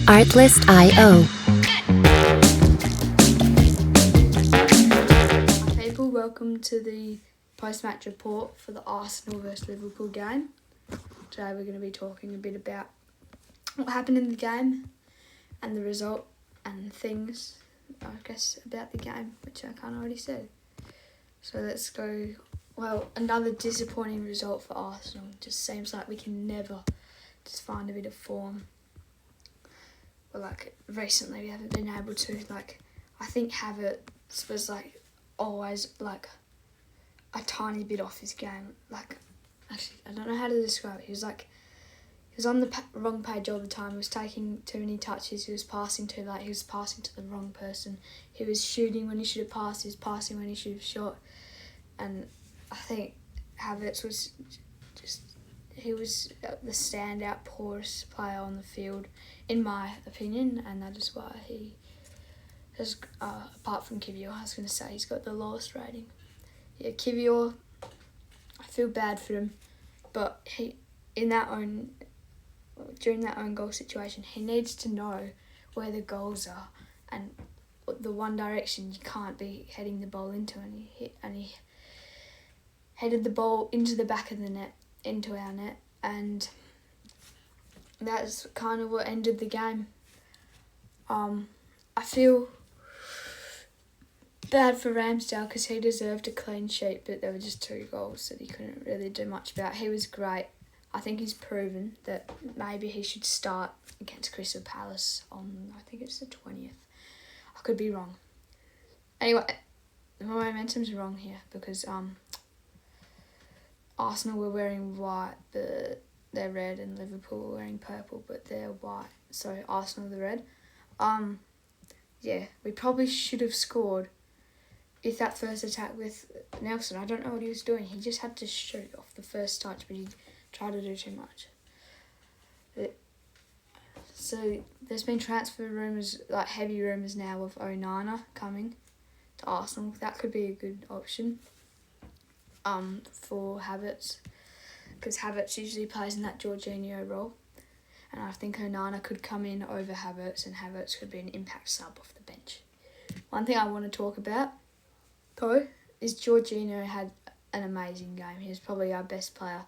Artlist.io. People, welcome to the post-match report for the Arsenal vs Liverpool game. Today we're going to be talking a bit about what happened in the game and the result and things, I guess, about the game, which I kind of already said. So let's go. Well, another disappointing result for Arsenal. Just seems like we can never just find a bit of form. But recently we haven't been able to. I think Havertz was always a tiny bit off his game. Actually, I don't know how to describe it. He was on the wrong page all the time. He was taking too many touches. He was passing too late. He was passing to the wrong person. He was shooting when he should have passed. He was passing when he should have shot. And I think Havertz was he was the standout poorest player on the field, in my opinion, and that is why he has, apart from Kivior, I was going to say he's got the lowest rating. Yeah, Kivior, I feel bad for him, but during that own goal situation, he needs to know where the goals are and the one direction you can't be heading the ball into, and he headed the ball into the back of the net, into our net, and that's kind of what ended the game. I feel bad for Ramsdale because he deserved a clean sheet, but there were just 2 goals that he couldn't really do much about. He was great. I think he's proven that maybe he should start against Crystal Palace on, I think it's the 20th. I could be wrong. Anyway, the momentum's wrong here because Arsenal were wearing white, but they're red, and Liverpool were wearing purple, but they're white. So Arsenal the red. Yeah, we probably should have scored if that first attack with Nelson. I don't know what he was doing. He just had to shoot off the first touch, but he tried to do too much. So there's been transfer rumours, heavy rumours now of Onana coming to Arsenal. That could be a good option for Havertz, because Havertz usually plays in that Jorginho role, and I think Onana could come in over Havertz, and Havertz could be an impact sub off the bench. One thing I want to talk about, though, is Jorginho had an amazing game. He was probably our best player.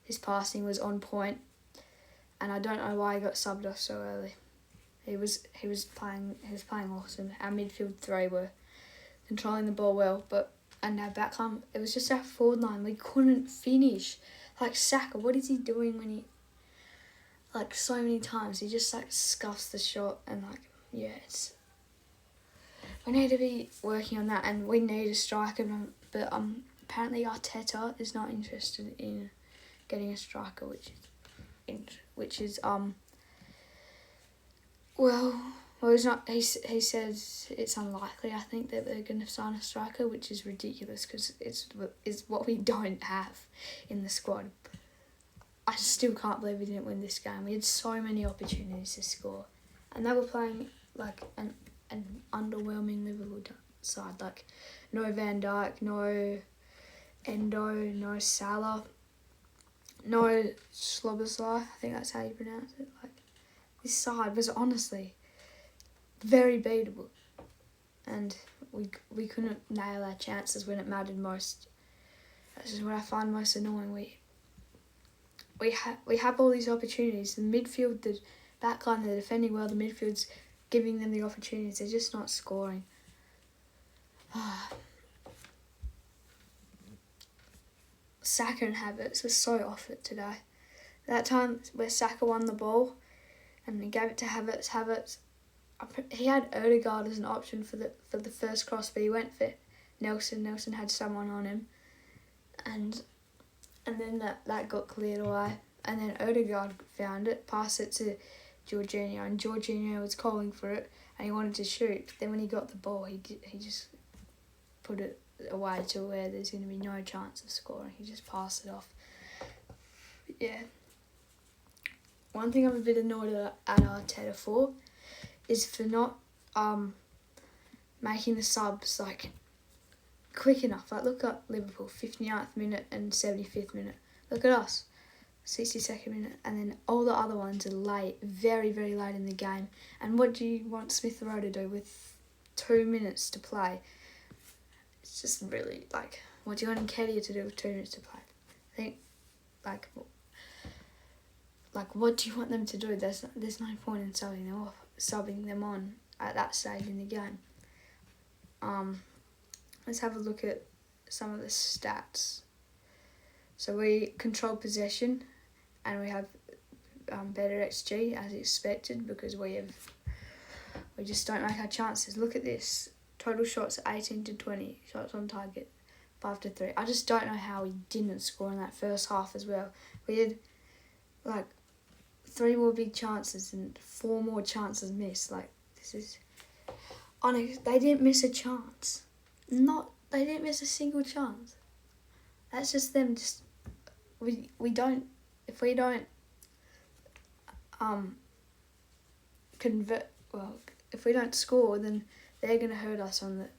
His passing was on point, and I don't know why he got subbed off so early. He was playing awesome. Our midfield 3 were controlling the ball well, and our backline, it was just our forward line. We couldn't finish. Saka, what is he doing when he... so many times, he just, scuffs the shot, and, it's... We need to be working on that, and we need a striker, but apparently Arteta is not interested in getting a striker, which is he's not. He says it's unlikely. I think that they're going to sign a striker, which is ridiculous because it's what we don't have in the squad. I still can't believe we didn't win this game. We had so many opportunities to score, and they were playing an underwhelming Liverpool side. No Van Dijk, no Endo, no Salah, no Slobosly. I think that's how you pronounce it. This side was honestly very beatable, and we couldn't nail our chances when it mattered most. This is what I find most annoying. We have all these opportunities. The midfield, the backline, they're defending well. The midfield's giving them the opportunities. They're just not scoring. Saka and Havertz were so off it today. That time where Saka won the ball and he gave it to Havertz, he had Odegaard as an option for the first cross, but he went for Nelson. Nelson had someone on him, and then that got cleared away, and then Odegaard found it, passed it to Jorginho, and Jorginho was calling for it, and he wanted to shoot. But then when he got the ball, he just put it away to where there's going to be no chance of scoring. He just passed it off. But yeah. One thing I'm a bit annoyed at Arteta for is for not making the subs quick enough. Look at Liverpool, 59th minute and 75th minute. Look at us. 62nd minute, and then all the other ones are late, very, very late in the game. And what do you want Smith Rowe to do with 2 minutes to play? It's just really, like, what do you want Nketiah to do with 2 minutes to play? I think, like, what do you want them to do? There's no point in subbing them on at that stage in the game. Let's have a look at some of the stats. So we control possession, and we have better XG as expected because we just don't make our chances. Look at this. Total shots 18 to 20. Shots on target 5 to 3. I just don't know how we didn't score in that first half as well. We had like 3 more big chances and 4 more chances missed. Like, this is they didn't miss a chance. They didn't miss a single chance. That's just them. Just we don't. If we don't convert, well, if we don't score, then they're gonna hurt us on the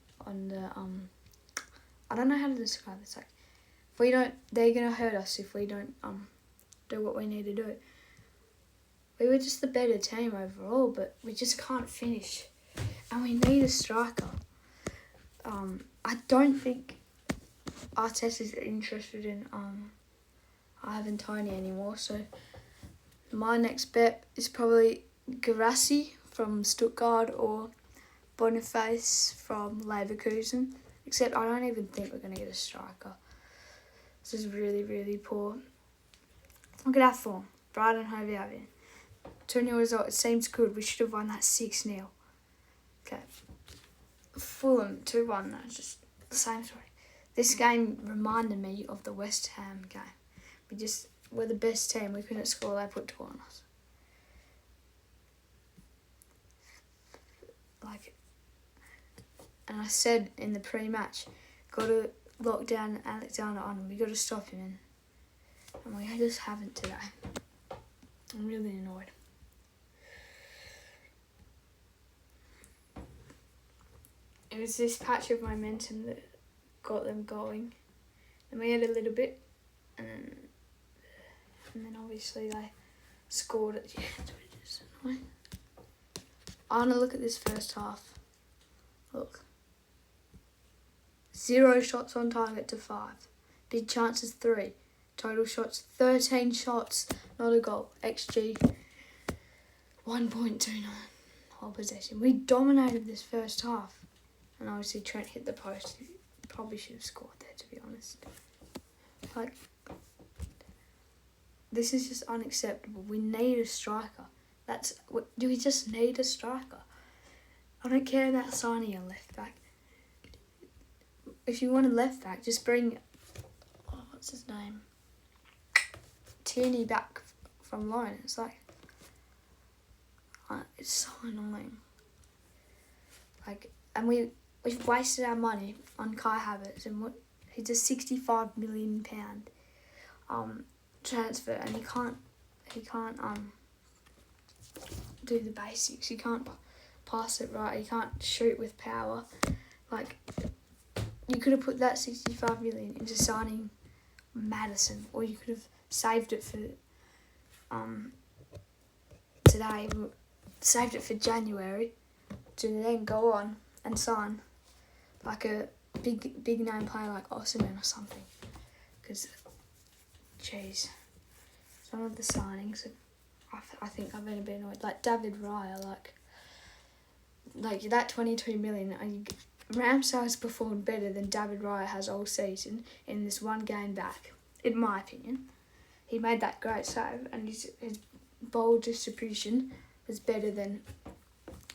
I don't know how to describe this. Like, if we don't, they're gonna hurt us if we don't do what we need to do. We were just the better team overall, but we just can't finish, and we need a striker. I don't think Arteta's interested in Ivan Toney anymore, so my next bet is probably Guirassy from Stuttgart or Boniface from Leverkusen, except I don't even think we're going to get a striker. This is really, really poor. Look at our form. Brighton Hove Albion. 2-0 result. It seems good. We should have won that 6-0. Okay. Fulham 2-1. That's just the same story. This game reminded me of the West Ham game. We're the best team. We couldn't score. They put 2 on us. And I said in the pre-match, got to lock down Alexander-Arnold. We got to stop him, and we just haven't today. I'm really annoyed. It was this patch of momentum that got them going, and we had a little bit, and then obviously they scored at the end, which is annoying. I want to look at this first half. Look. 0 shots on target to 5. Big chances 3. Total shots 13 shots, not a goal. XG 1.29. Whole possession. We dominated this first half. And obviously Trent hit the post. He probably should have scored there, to be honest. Like, this is just unacceptable. We need a striker. Do we just need a striker? I don't care about signing a left back. If you want a left back, just bring, what's his name? Tierney back from loan. It's like, it's so annoying. Like, and we've wasted our money on Kai Havertz, and he's a £65 million transfer, and he can't do the basics. He can't pass it right. He can't shoot with power. Like, you could have put that 65 million into signing Maddison, or you could have saved it for today, saved it for January, to then go on and sign like a big name player like Osimhen or something. Because, jeez, some of the signings, I think I've been a bit annoyed. Like David Raya, like that 22 million. Ramsdale's performed better than David Raya has all season in this one game back, in my opinion. He made that great save, and his ball distribution was better than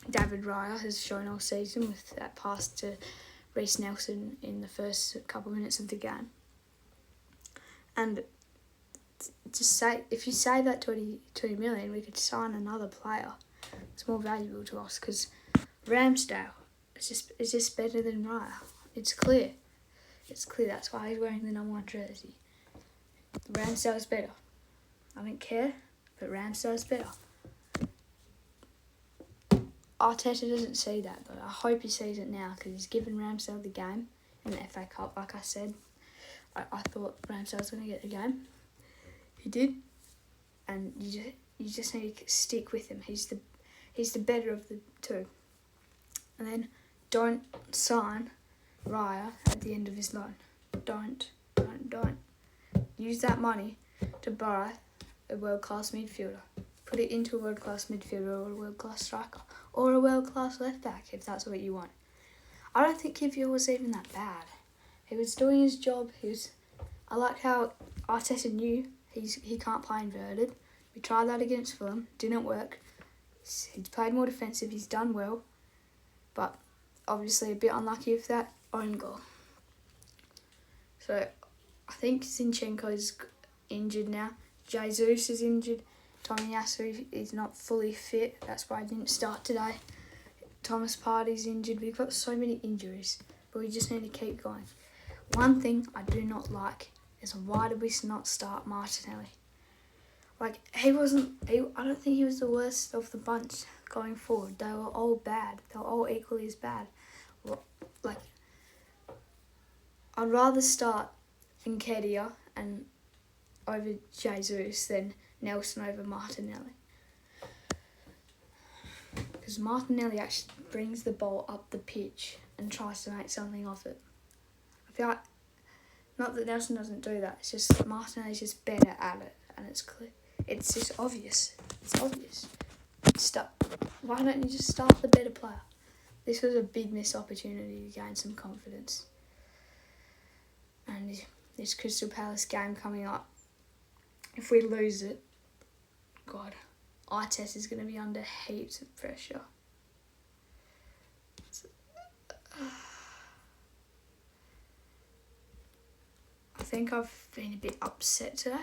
David Raya has shown all season with that pass to Reece Nelson in the first couple of minutes of the game. And just say, if you save that 22 million, we could sign another player. It's more valuable to us because Ramsdale is just better than Raya. It's clear. That's why he's wearing the number 1 jersey. Ramsdale's better. I don't care, but Ramsdale's better. Arteta doesn't see that, but I hope he sees it now because he's given Ramsdale the game in the FA Cup. Like I said, I thought Ramsdale was going to get the game. He did. and you just need to stick with him. He's the better of the two. And then don't sign Raya at the end of his loan. Don't. Use that money to buy a world-class midfielder. Put it into a world-class midfielder or a world-class striker or a world-class left-back if that's what you want. I don't think Kivior was even that bad. He was doing his job. I like how Arteta knew he can't play inverted. We tried that against Fulham. Didn't work. He's played more defensive. He's done well. But obviously a bit unlucky with that own goal. So I think Zinchenko is injured now. Jesus is injured. Tomiyasu is not fully fit. That's why I didn't start today. Thomas Partey's injured. We've got so many injuries, but we just need to keep going. One thing I do not like is why did we not start Martinelli? Like, I don't think he was the worst of the bunch going forward. They were all bad. They were all equally as bad. Like, I'd rather start Nketiah and over Jesus than Nelson over Martinelli. Because Martinelli actually brings the ball up the pitch and tries to make something of it. I feel like, not that Nelson doesn't do that, it's just Martinelli's just better at it, and it's clear. It's just obvious. It's obvious. Why don't you just start the better player? This was a big missed opportunity to gain some confidence. And this Crystal Palace game coming up, if we lose it, God, Arteta is going to be under heaps of pressure. I think I've been a bit upset today.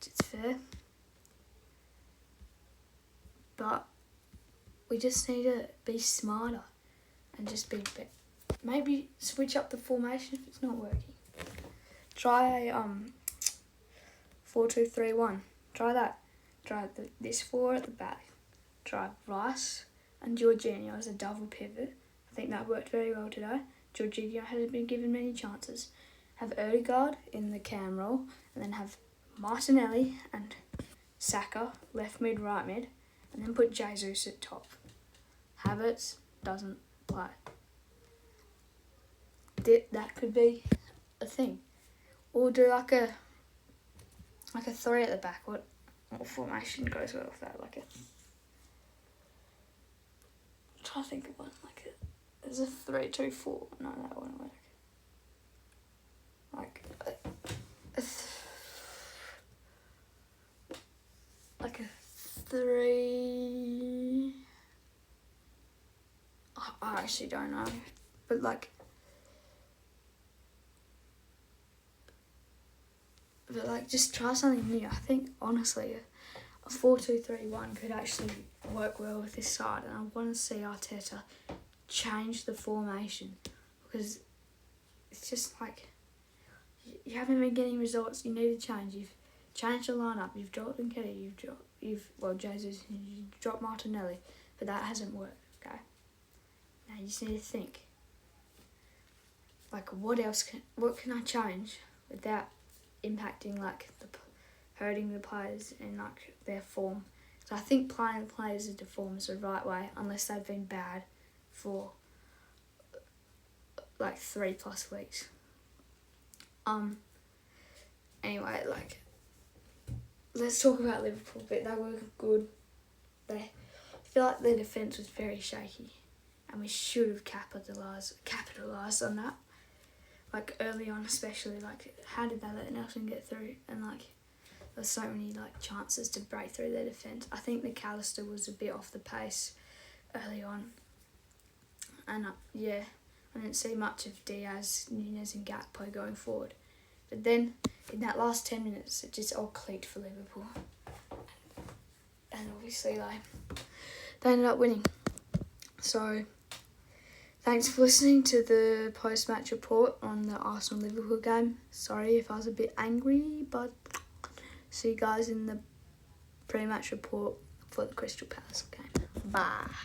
It's fair. But we just need to be smarter and just be better. Maybe switch up the formation if it's not working. Try a 4-2-3-1. Try that. Try this four at the back. Try Rice and Jorginho as a double pivot. I think that worked very well today. Jorginho hasn't been given many chances. Have Odegaard in the cam role, and then have Martinelli and Saka left mid, right mid, and then put Jesus at top. Havertz doesn't play. That could be a thing. Or do like a three at the back. What formation goes well with that? I'm trying to think of one. There's a 3-2-4. No, that won't work. Like a 3. I actually don't know, but just try something new. I think honestly, a 4-2-3-1 could actually work well with this side, and I want to see Arteta change the formation, because it's just you haven't been getting results. You need to change. You've changed the lineup. You've dropped Nketiah. Jesus. You dropped Martinelli, but that hasn't worked. Okay. Now you just need to think. What can I change without impacting hurting the players in their form? So I think playing the players into form is the right way, unless they've been bad for 3+ weeks. Anyway, let's talk about Liverpool a bit. They were good. I feel like their defence was very shaky, and we should have capitalised on that. Early on, especially, how did they let Nelson get through? And there's so many chances to break through their defence. I think McAllister was a bit off the pace early on. And I didn't see much of Diaz, Nunez and Gakpo going forward. But then, in that last 10 minutes, it just all clicked for Liverpool. And obviously, they ended up winning. So, thanks for listening to the post-match report on the Arsenal-Liverpool game. Sorry if I was a bit angry, but see you guys in the pre-match report for the Crystal Palace game. Bye.